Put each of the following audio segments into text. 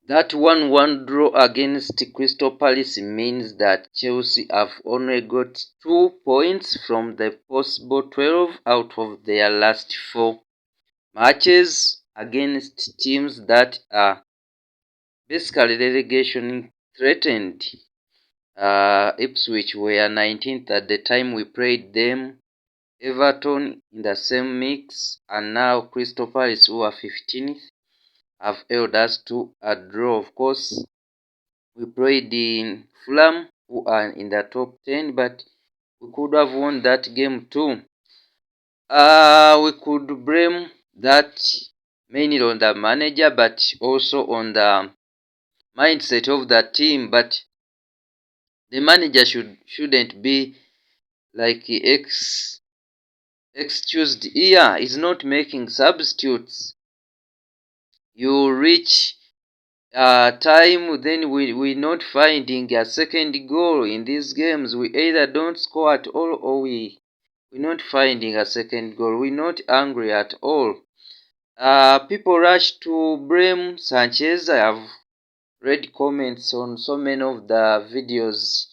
That 1-1 draw against Crystal Palace means that Chelsea have only got 2 points from the possible 12 out of their last 4 matches against teams that are basically relegation threatened. Ipswich were 19th at the time we played them, Everton in the same mix, and now Crystal Palace, who are 15th, have held us to a draw. Of course, we played in Fulham, who are in the top 10, but we could have won that game too. We could blame that mainly on the manager, but also on the mindset of the team. But the manager shouldn't be like excused here. He's not making substitutes. You reach time, then we not finding a second goal in these games. We either don't score at all or we not finding a second goal. We're not angry at all. People rush to blame Sanchez. I have read comments on so many of the videos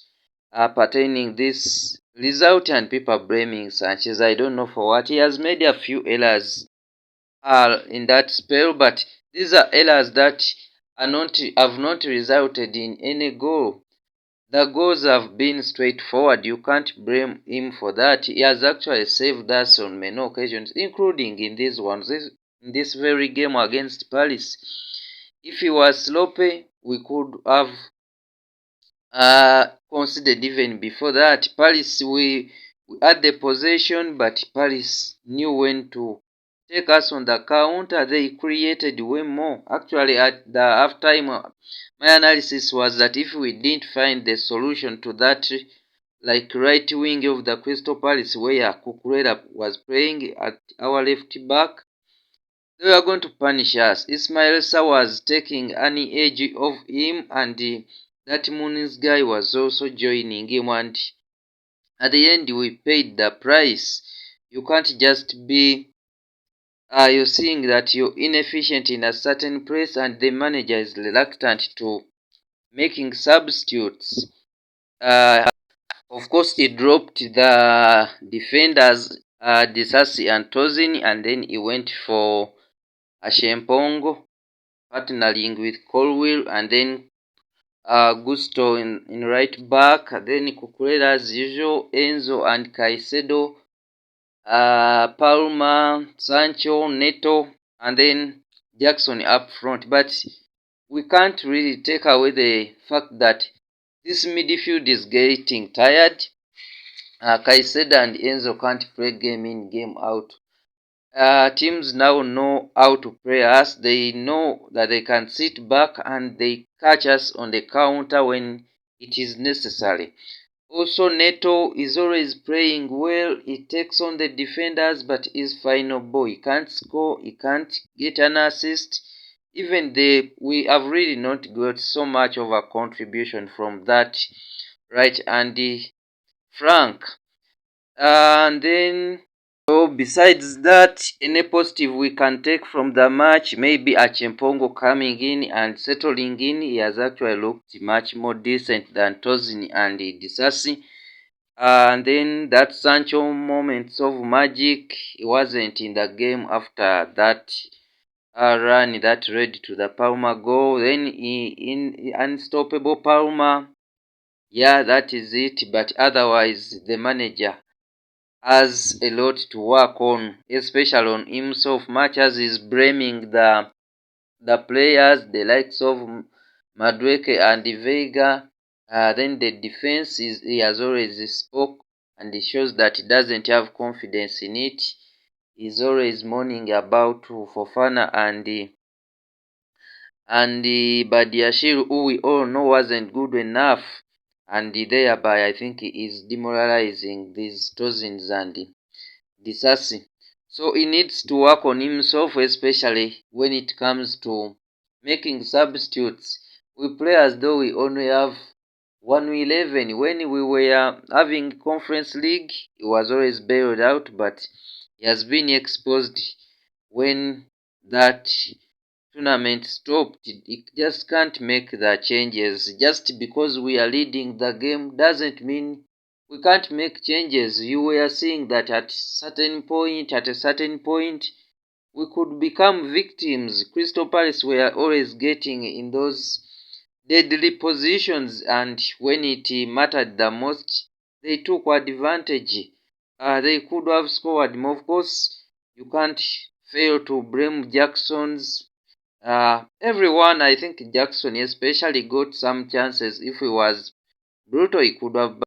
pertaining this result and people blaming Sanchez. I don't know for what. He has made a few errors in that spell, but these are errors that have not resulted in any goal. The goals have been straightforward. You can't blame him for that. He has actually saved us on many occasions, including in these ones, in this very game against Palace. If he was sloppy, we could have considered even before that. Palace, we had the possession, but Palace knew when to take us on the counter. They created way more. Actually, at the halftime, my analysis was that if we didn't find the solution to that, like right wing of the Crystal Palace where Cucurella was playing at our left back, they were going to punish us. Ismail Sarr was taking any edge of him, and that Muniz guy was also joining him, and at the end we paid the price. You can't just be you're seeing that you're inefficient in a certain place and the manager is reluctant to making substitutes. Of course, he dropped the defenders, Disasi and Tozin, and then he went for Ashempongo, partnering with Colwill, and then Gusto in right back, then Cucurella as usual, Enzo and Caicedo, Palma, Sancho, Neto, and then Jackson up front. But we can't really take away the fact that this midfield is getting tired. Caicedo and Enzo can't play game in, game out. Teams now know how to play us. They know that they can sit back and they catch us on the counter when it is necessary. Also, Neto is always playing well. He takes on the defenders, but his final ball, he can't score, he can't get an assist. Even we have really not got so much of a contribution from that right Andy Frank. And then, so besides that, any positive we can take from the match, maybe Achempongo coming in and settling in. He has actually looked much more decent than Tozin and Disasi. And then that Sancho moments of magic, he wasn't in the game after that run that led to the Palma goal. Then in unstoppable Palma, yeah, that is it. But otherwise, the manager has a lot to work on, especially on himself, much as he's blaming the players, the likes of Madueke and Vega. Then the defense he has always spoke, and it shows that he doesn't have confidence in it. He's always moaning about Fofana and Badiashile, who we all know wasn't good enough, and thereby I think he is demoralizing these Tozins and Disasi. So he needs to work on himself, especially when it comes to making substitutes. We play as though we only have 1-11. When we were having Conference League, he was always bailed out, but he has been exposed when that tournament stopped. It just can't make the changes. Just because we are leading the game doesn't mean we can't make changes. You were seeing that at a certain point, we could become victims. Crystal Palace were always getting in those deadly positions, and when it mattered the most, they took advantage. They could have scored more. Of course, you can't fail to blame Jackson's. Everyone, I think Jackson especially got some chances. If he was brutal, he could have